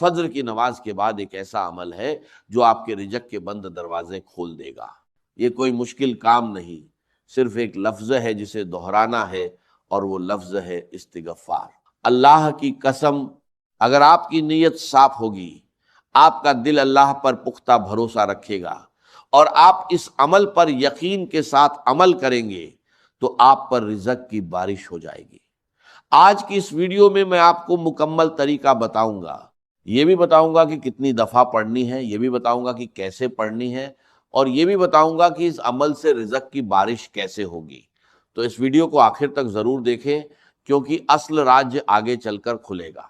فجر کی نماز کے بعد ایک ایسا عمل ہے جو آپ کے رزق کے بند دروازے کھول دے گا۔ یہ کوئی مشکل کام نہیں، صرف ایک لفظ ہے جسے دہرانا ہے، اور وہ لفظ ہے استغفار۔ اللہ کی قسم، اگر آپ کی نیت صاف ہوگی، آپ کا دل اللہ پر پختہ بھروسہ رکھے گا، اور آپ اس عمل پر یقین کے ساتھ عمل کریں گے، تو آپ پر رزق کی بارش ہو جائے گی۔ آج کی اس ویڈیو میں آپ کو مکمل طریقہ بتاؤں گا، یہ بھی بتاؤں گا کہ کتنی دفعہ پڑھنی ہے، یہ بھی بتاؤں گا کہ کیسے پڑھنی ہے، اور یہ بھی بتاؤں گا کہ اس عمل سے رزق کی بارش کیسے ہوگی۔ تو اس ویڈیو کو آخر تک ضرور دیکھیں، کیونکہ اصل راز آگے چل کر کھلے گا۔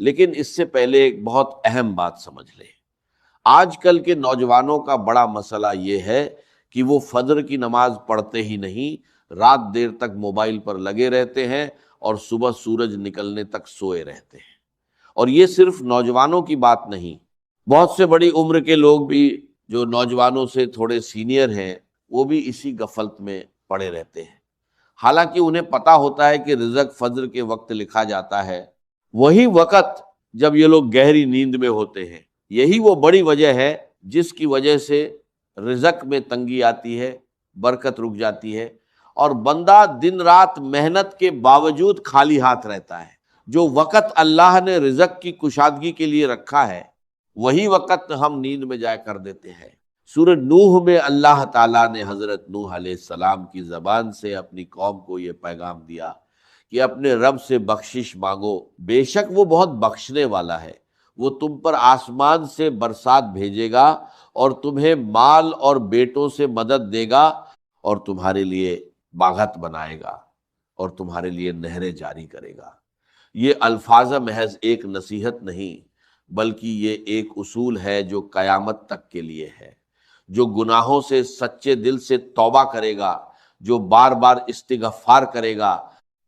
لیکن اس سے پہلے ایک بہت اہم بات سمجھ لیں۔ آج کل کے نوجوانوں کا بڑا مسئلہ یہ ہے کہ وہ فجر کی نماز پڑھتے ہی نہیں، رات دیر تک موبائل پر لگے رہتے ہیں اور صبح سورج نکلنے تک سوئے رہتے ہیں۔ اور یہ صرف نوجوانوں کی بات نہیں، بہت سے بڑی عمر کے لوگ بھی جو نوجوانوں سے تھوڑے سینئر ہیں، وہ بھی اسی غفلت میں پڑے رہتے ہیں۔ حالانکہ انہیں پتا ہوتا ہے کہ رزق فجر کے وقت لکھا جاتا ہے، وہی وقت جب یہ لوگ گہری نیند میں ہوتے ہیں۔ یہی وہ بڑی وجہ ہے جس کی وجہ سے رزق میں تنگی آتی ہے، برکت رک جاتی ہے، اور بندہ دن رات محنت کے باوجود خالی ہاتھ رہتا ہے۔ جو وقت اللہ نے رزق کی کشادگی کے لیے رکھا ہے، وہی وقت ہم نیند میں جائے کر دیتے ہیں۔ سورہ نوح میں اللہ تعالیٰ نے حضرت نوح علیہ السلام کی زبان سے اپنی قوم کو یہ پیغام دیا کہ اپنے رب سے بخشش مانگو، بے شک وہ بہت بخشنے والا ہے، وہ تم پر آسمان سے برسات بھیجے گا اور تمہیں مال اور بیٹوں سے مدد دے گا، اور تمہارے لیے باغات بنائے گا، اور تمہارے لیے نہریں جاری کرے گا۔ یہ الفاظ محض ایک نصیحت نہیں، بلکہ یہ ایک اصول ہے جو قیامت تک کے لیے ہے۔ جو گناہوں سے سچے دل سے توبہ کرے گا، جو بار بار استغفار کرے گا،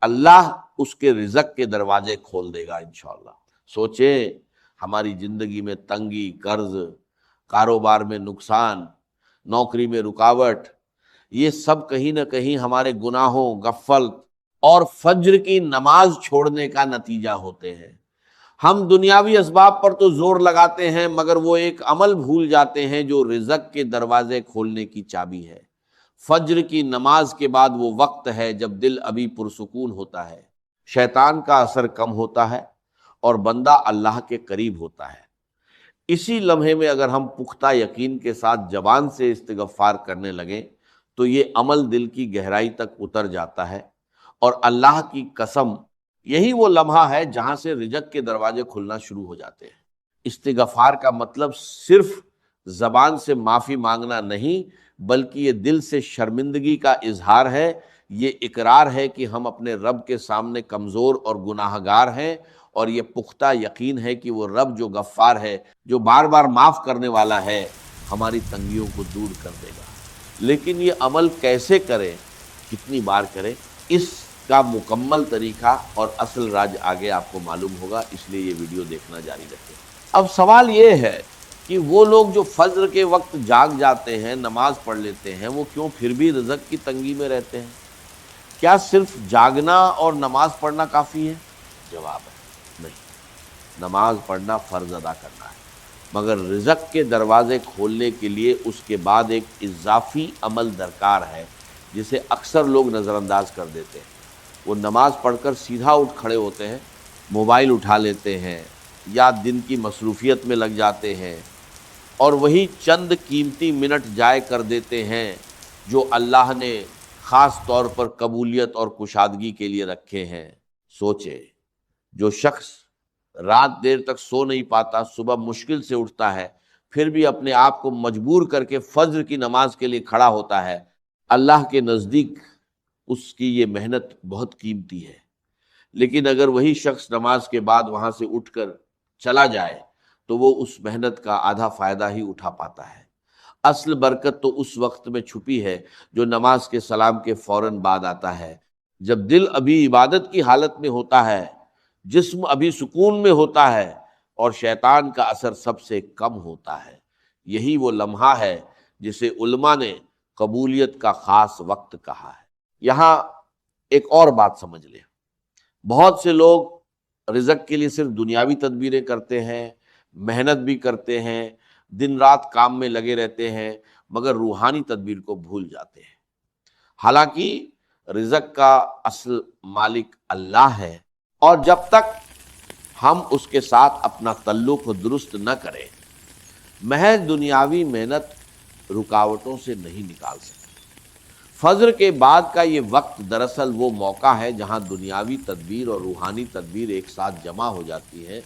اللہ اس کے رزق کے دروازے کھول دے گا انشاءاللہ۔ سوچیں، ہماری زندگی میں تنگی، قرض، کاروبار میں نقصان، نوکری میں رکاوٹ، یہ سب کہیں نہ کہیں ہمارے گناہوں، غفلت اور فجر کی نماز چھوڑنے کا نتیجہ ہوتے ہیں۔ ہم دنیاوی اسباب پر تو زور لگاتے ہیں، مگر وہ ایک عمل بھول جاتے ہیں جو رزق کے دروازے کھولنے کی چابی ہے۔ فجر کی نماز کے بعد وہ وقت ہے جب دل ابھی پرسکون ہوتا ہے، شیطان کا اثر کم ہوتا ہے، اور بندہ اللہ کے قریب ہوتا ہے۔ اسی لمحے میں اگر ہم پختہ یقین کے ساتھ زبان سے استغفار کرنے لگیں تو یہ عمل دل کی گہرائی تک اتر جاتا ہے، اور اللہ کی قسم یہی وہ لمحہ ہے جہاں سے رزق کے دروازے کھلنا شروع ہو جاتے ہیں۔ استغفار کا مطلب صرف زبان سے معافی مانگنا نہیں، بلکہ یہ دل سے شرمندگی کا اظہار ہے، یہ اقرار ہے کہ ہم اپنے رب کے سامنے کمزور اور گناہ گار ہیں، اور یہ پختہ یقین ہے کہ وہ رب جو غفار ہے، جو بار بار معاف کرنے والا ہے، ہماری تنگیوں کو دور کر دے گا۔ لیکن یہ عمل کیسے کریں، کتنی بار کریں، اس کا مکمل طریقہ اور اصل راز آگے آپ کو معلوم ہوگا، اس لیے یہ ویڈیو دیکھنا جاری رکھیں۔ اب سوال یہ ہے کہ وہ لوگ جو فجر کے وقت جاگ جاتے ہیں، نماز پڑھ لیتے ہیں، وہ کیوں پھر بھی رزق کی تنگی میں رہتے ہیں؟ کیا صرف جاگنا اور نماز پڑھنا کافی ہے؟ جواب ہے نہیں، نماز پڑھنا فرض ادا کرنا ہے، مگر رزق کے دروازے کھولنے کے لیے اس کے بعد ایک اضافی عمل درکار ہے جسے اکثر لوگ نظر انداز کر دیتے ہیں۔ وہ نماز پڑھ کر سیدھا اٹھ کھڑے ہوتے ہیں، موبائل اٹھا لیتے ہیں یا دن کی مصروفیت میں لگ جاتے ہیں، اور وہی چند قیمتی منٹ ضائع کر دیتے ہیں جو اللہ نے خاص طور پر قبولیت اور کشادگی کے لیے رکھے ہیں۔ سوچے، جو شخص رات دیر تک سو نہیں پاتا، صبح مشکل سے اٹھتا ہے، پھر بھی اپنے آپ کو مجبور کر کے فجر کی نماز کے لیے کھڑا ہوتا ہے، اللہ کے نزدیک اس کی یہ محنت بہت قیمتی ہے۔ لیکن اگر وہی شخص نماز کے بعد وہاں سے اٹھ کر چلا جائے تو وہ اس محنت کا آدھا فائدہ ہی اٹھا پاتا ہے۔ اصل برکت تو اس وقت میں چھپی ہے جو نماز کے سلام کے فوراً بعد آتا ہے، جب دل ابھی عبادت کی حالت میں ہوتا ہے، جسم ابھی سکون میں ہوتا ہے، اور شیطان کا اثر سب سے کم ہوتا ہے۔ یہی وہ لمحہ ہے جسے علماء نے قبولیت کا خاص وقت کہا ہے۔ یہاں ایک اور بات سمجھ لیں، بہت سے لوگ رزق کے لیے صرف دنیاوی تدبیریں کرتے ہیں، محنت بھی کرتے ہیں، دن رات کام میں لگے رہتے ہیں، مگر روحانی تدبیر کو بھول جاتے ہیں۔ حالانکہ رزق کا اصل مالک اللہ ہے، اور جب تک ہم اس کے ساتھ اپنا تعلق درست نہ کریں، محض دنیاوی محنت رکاوٹوں سے نہیں نکال سکتے۔ فجر کے بعد کا یہ وقت دراصل وہ موقع ہے جہاں دنیاوی تدبیر اور روحانی تدبیر ایک ساتھ جمع ہو جاتی ہے،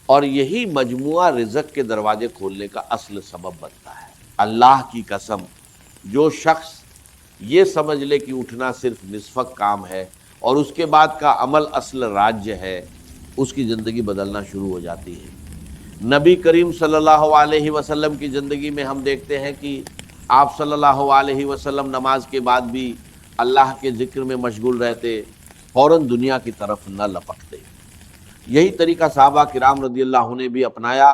اور یہی مجموعہ رزق کے دروازے کھولنے کا اصل سبب بنتا ہے۔ اللہ کی قسم، جو شخص یہ سمجھ لے کہ اٹھنا صرف نصف کام ہے اور اس کے بعد کا عمل اصل راج ہے، اس کی زندگی بدلنا شروع ہو جاتی ہے۔ نبی کریم صلی اللہ علیہ وسلم کی زندگی میں ہم دیکھتے ہیں کہ آپ صلی اللہ علیہ وسلم نماز کے بعد بھی اللہ کے ذکر میں مشغول رہتے، فوراً دنیا کی طرف نہ لپکتے۔ یہی طریقہ صحابہ کرام رضی اللہ عنہ نے بھی اپنایا،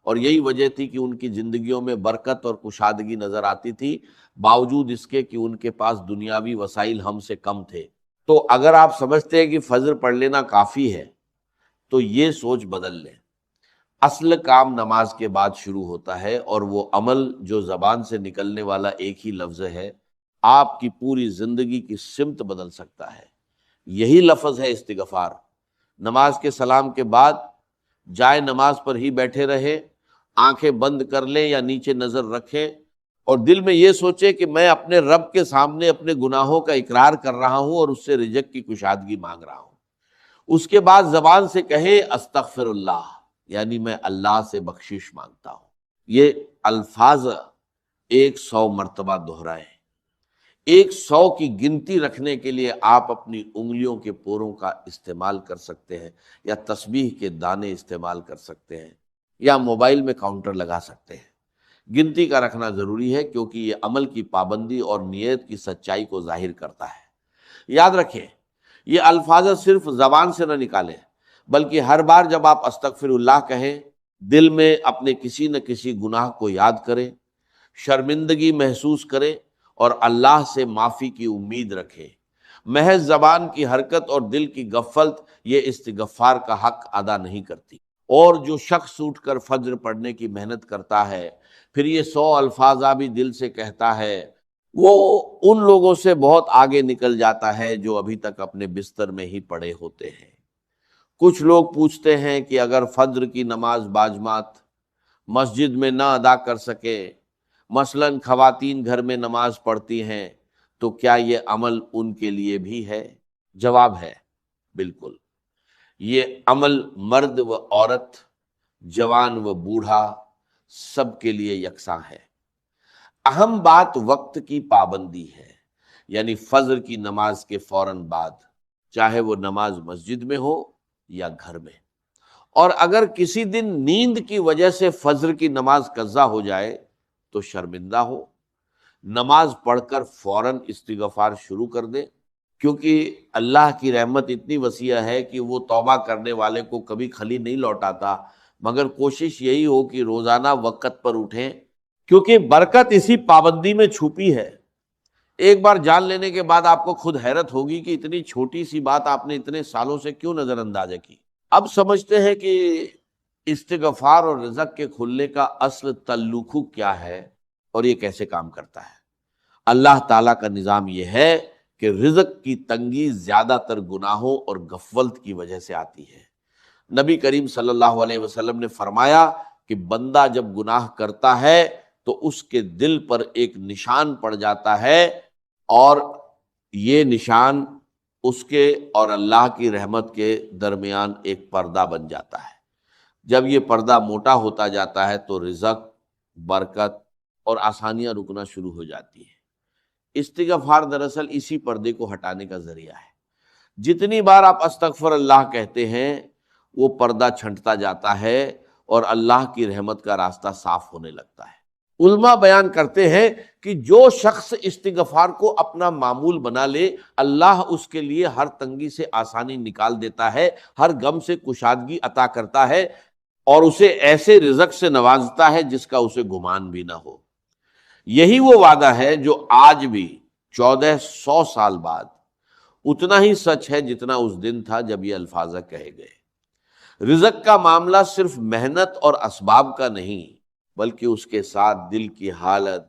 اور یہی وجہ تھی کہ ان کی زندگیوں میں برکت اور کشادگی نظر آتی تھی، باوجود اس کے کہ ان کے پاس دنیاوی وسائل ہم سے کم تھے۔ تو اگر آپ سمجھتے ہیں کہ فجر پڑھ لینا کافی ہے تو یہ سوچ بدل لیں۔ اصل کام نماز کے بعد شروع ہوتا ہے، اور وہ عمل جو زبان سے نکلنے والا ایک ہی لفظ ہے آپ کی پوری زندگی کی سمت بدل سکتا ہے۔ یہی لفظ ہے استغفار۔ نماز کے سلام کے بعد جائے نماز پر ہی بیٹھے رہے، آنکھیں بند کر لیں یا نیچے نظر رکھیں، اور دل میں یہ سوچے کہ میں اپنے رب کے سامنے اپنے گناہوں کا اقرار کر رہا ہوں اور اس سے رزق کی کشادگی مانگ رہا ہوں۔ اس کے بعد زبان سے کہے استغفر اللہ، یعنی میں اللہ سے بخشش مانگتا ہوں۔ یہ الفاظ 100 مرتبہ دہرائیں۔ 100 کی گنتی رکھنے کے لیے آپ اپنی انگلیوں کے پوروں کا استعمال کر سکتے ہیں، یا تسبیح کے دانے استعمال کر سکتے ہیں، یا موبائل میں کاؤنٹر لگا سکتے ہیں۔ گنتی کا رکھنا ضروری ہے، کیونکہ یہ عمل کی پابندی اور نیت کی سچائی کو ظاہر کرتا ہے۔ یاد رکھیں، یہ الفاظ صرف زبان سے نہ نکالیں، بلکہ ہر بار جب آپ استغفر اللہ کہیں، دل میں اپنے کسی نہ کسی گناہ کو یاد کریں، شرمندگی محسوس کریں، اور اللہ سے معافی کی امید رکھیں۔ محض زبان کی حرکت اور دل کی غفلت یہ استغفار کا حق ادا نہیں کرتی۔ اور جو شخص اٹھ کر فجر پڑھنے کی محنت کرتا ہے، پھر یہ 100 الفاظ بھی دل سے کہتا ہے، وہ ان لوگوں سے بہت آگے نکل جاتا ہے جو ابھی تک اپنے بستر میں ہی پڑے ہوتے ہیں۔ کچھ لوگ پوچھتے ہیں کہ اگر فجر کی نماز باجماعت مسجد میں نہ ادا کر سکے، مثلاً خواتین گھر میں نماز پڑھتی ہیں، تو کیا یہ عمل ان کے لیے بھی ہے؟ جواب ہے بالکل۔ یہ عمل مرد و عورت، جوان و بوڑھا، سب کے لیے یکساں ہے۔ اہم بات وقت کی پابندی ہے، یعنی فجر کی نماز کے فوراً بعد، چاہے وہ نماز مسجد میں ہو یا گھر میں۔ اور اگر کسی دن نیند کی وجہ سے فجر کی نماز قضا ہو جائے تو شرمندہ ہو، نماز پڑھ کر فوراً استغفار شروع کر دے، کیونکہ اللہ کی رحمت اتنی وسیع ہے کہ وہ توبہ کرنے والے کو کبھی خالی نہیں لوٹاتا، مگر کوشش یہی ہو کہ روزانہ وقت پر اٹھیں، کیونکہ برکت اسی پابندی میں چھپی ہے۔ ایک بار جان لینے کے بعد آپ کو خود حیرت ہوگی کہ اتنی چھوٹی سی بات آپ نے اتنے سالوں سے کیوں نظر انداز کی۔ اب سمجھتے ہیں کہ استغفار اور رزق کے کھلنے کا اصل تعلق کیا ہے اور یہ کیسے کام کرتا ہے۔ اللہ تعالیٰ کا نظام یہ ہے کہ رزق کی تنگی زیادہ تر گناہوں اور غفلت کی وجہ سے آتی ہے۔ نبی کریم صلی اللہ علیہ وسلم نے فرمایا کہ بندہ جب گناہ کرتا ہے تو اس کے دل پر ایک نشان پڑ جاتا ہے، اور یہ نشان اس کے اور اللہ کی رحمت کے درمیان ایک پردہ بن جاتا ہے۔ جب یہ پردہ موٹا ہوتا جاتا ہے تو رزق، برکت اور آسانیاں رکنا شروع ہو جاتی ہیں۔ استغفار دراصل اسی پردے کو ہٹانے کا ذریعہ ہے۔ جتنی بار آپ استغفر اللہ کہتے ہیں، وہ پردہ چھنٹتا جاتا ہے اور اللہ کی رحمت کا راستہ صاف ہونے لگتا ہے۔ علماء بیان کرتے ہیں کہ جو شخص استغفار کو اپنا معمول بنا لے، اللہ اس کے لیے ہر تنگی سے آسانی نکال دیتا ہے، ہر غم سے کشادگی عطا کرتا ہے، اور اسے ایسے رزق سے نوازتا ہے جس کا اسے گمان بھی نہ ہو۔ یہی وہ وعدہ ہے جو آج بھی 1400 سال بعد اتنا ہی سچ ہے جتنا اس دن تھا جب یہ الفاظ کہے گئے۔ رزق کا معاملہ صرف محنت اور اسباب کا نہیں، بلکہ اس کے ساتھ دل کی حالت،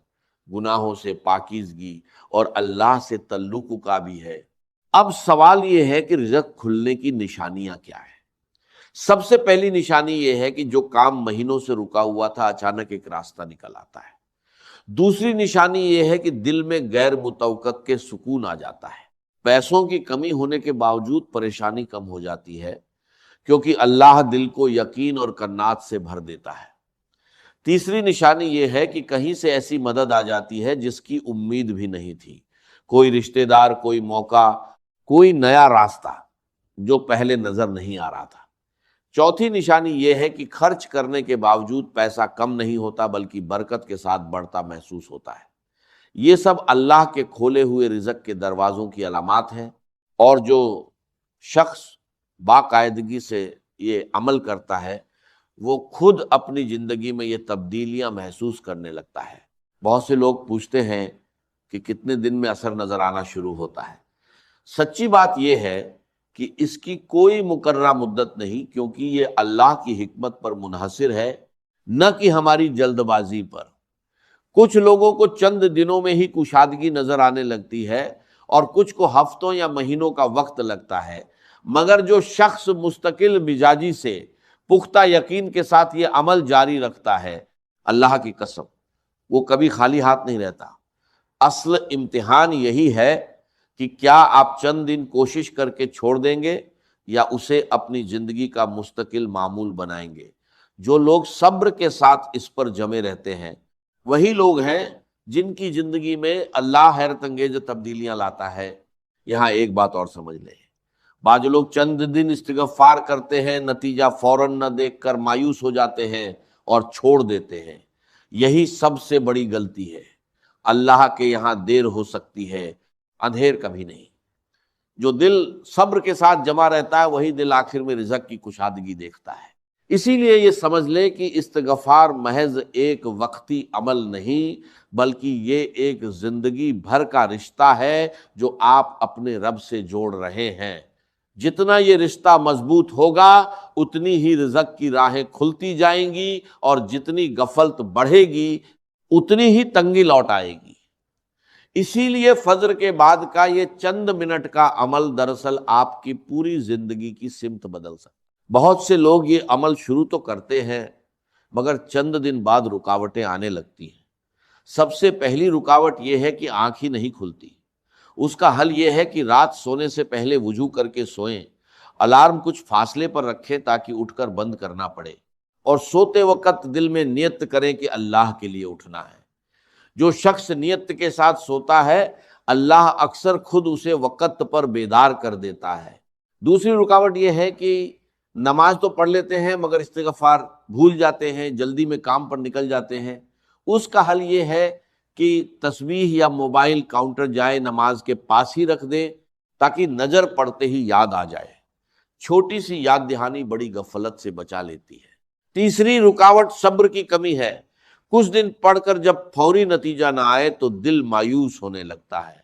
گناہوں سے پاکیزگی اور اللہ سے تعلق کا بھی ہے۔ اب سوال یہ ہے کہ رزق کھلنے کی نشانیاں کیا ہیں؟ سب سے پہلی نشانی یہ ہے کہ جو کام مہینوں سے رکا ہوا تھا اچانک ایک راستہ نکل آتا ہے۔ دوسری نشانی یہ ہے کہ دل میں غیر متوقع کے سکون آ جاتا ہے۔ پیسوں کی کمی ہونے کے باوجود پریشانی کم ہو جاتی ہے، کیونکہ اللہ دل کو یقین اور کنات سے بھر دیتا ہے۔ تیسری نشانی یہ ہے کہ کہیں سے ایسی مدد آ جاتی ہے جس کی امید بھی نہیں تھی، کوئی رشتہ دار، کوئی موقع، کوئی نیا راستہ جو پہلے نظر نہیں آ رہا تھا۔ چوتھی نشانی یہ ہے کہ خرچ کرنے کے باوجود پیسہ کم نہیں ہوتا بلکہ برکت کے ساتھ بڑھتا محسوس ہوتا ہے۔ یہ سب اللہ کے کھولے ہوئے رزق کے دروازوں کی علامات ہیں، اور جو شخص باقاعدگی سے یہ عمل کرتا ہے وہ خود اپنی زندگی میں یہ تبدیلیاں محسوس کرنے لگتا ہے۔ بہت سے لوگ پوچھتے ہیں کہ کتنے دن میں اثر نظر آنا شروع ہوتا ہے۔ سچی بات یہ ہے کہ اس کی کوئی مقررہ مدت نہیں، کیونکہ یہ اللہ کی حکمت پر منحصر ہے، نہ کہ ہماری جلد بازی پر۔ کچھ لوگوں کو چند دنوں میں ہی کشادگی نظر آنے لگتی ہے اور کچھ کو ہفتوں یا مہینوں کا وقت لگتا ہے، مگر جو شخص مستقل مزاجی سے پختہ یقین کے ساتھ یہ عمل جاری رکھتا ہے، اللہ کی قسم وہ کبھی خالی ہاتھ نہیں رہتا۔ اصل امتحان یہی ہے کہ کیا آپ چند دن کوشش کر کے چھوڑ دیں گے یا اسے اپنی زندگی کا مستقل معمول بنائیں گے۔ جو لوگ صبر کے ساتھ اس پر جمے رہتے ہیں وہی لوگ ہیں جن کی زندگی میں اللہ حیرت انگیز تبدیلیاں لاتا ہے۔ یہاں ایک بات اور سمجھ لیں، بعض لوگ چند دن استغفار کرتے ہیں، نتیجہ فوراً نہ دیکھ کر مایوس ہو جاتے ہیں اور چھوڑ دیتے ہیں۔ یہی سب سے بڑی غلطی ہے۔ اللہ کے یہاں دیر ہو سکتی ہے، اندھیر کبھی نہیں۔ جو دل صبر کے ساتھ جمع رہتا ہے وہی دل آخر میں رزق کی کشادگی دیکھتا ہے۔ اسی لیے یہ سمجھ لے کہ استغفار محض ایک وقتی عمل نہیں، بلکہ یہ ایک زندگی بھر کا رشتہ ہے جو آپ اپنے رب سے جوڑ رہے ہیں۔ جتنا یہ رشتہ مضبوط ہوگا اتنی ہی رزق کی راہیں کھلتی جائیں گی، اور جتنی غفلت بڑھے گی اتنی ہی تنگی لوٹ آئے گی۔ اسی لیے فجر کے بعد کا یہ چند منٹ کا عمل دراصل آپ کی پوری زندگی کی سمت بدل سکتا ہے۔ بہت سے لوگ یہ عمل شروع تو کرتے ہیں مگر چند دن بعد رکاوٹیں آنے لگتی ہیں۔ سب سے پہلی رکاوٹ یہ ہے کہ آنکھ ہی نہیں کھلتی۔ اس کا حل یہ ہے کہ رات سونے سے پہلے وضو کر کے سوئیں، الارم کچھ فاصلے پر رکھیں تاکہ اٹھ کر بند کرنا پڑے، اور سوتے وقت دل میں نیت کریں کہ اللہ کے لیے اٹھنا ہے۔ جو شخص نیت کے ساتھ سوتا ہے اللہ اکثر خود اسے وقت پر بیدار کر دیتا ہے۔ دوسری رکاوٹ یہ ہے کہ نماز تو پڑھ لیتے ہیں مگر استغفار بھول جاتے ہیں، جلدی میں کام پر نکل جاتے ہیں۔ اس کا حل یہ ہے کہ تسبیح یا موبائل کاؤنٹر جائے نماز کے پاس ہی رکھ دیں تاکہ نظر پڑتے ہی یاد آ جائے۔ چھوٹی سی یاد دہانی بڑی غفلت سے بچا لیتی ہے۔ تیسری رکاوٹ صبر کی کمی ہے۔ کچھ دن پڑھ کر جب فوری نتیجہ نہ آئے تو دل مایوس ہونے لگتا ہے۔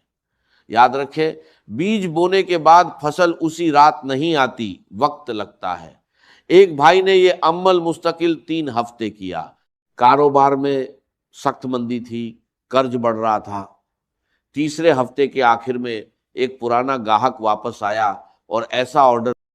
یاد رکھیں، بیج بونے کے بعد فصل اسی رات نہیں آتی، وقت لگتا ہے۔ ایک بھائی نے یہ عمل مستقل 3 ہفتے کیا۔ کاروبار میں سخت مندی تھی، قرض بڑھ رہا تھا۔ تیسرے ہفتے کے آخر میں ایک پرانا گاہک واپس آیا اور ایسا آرڈر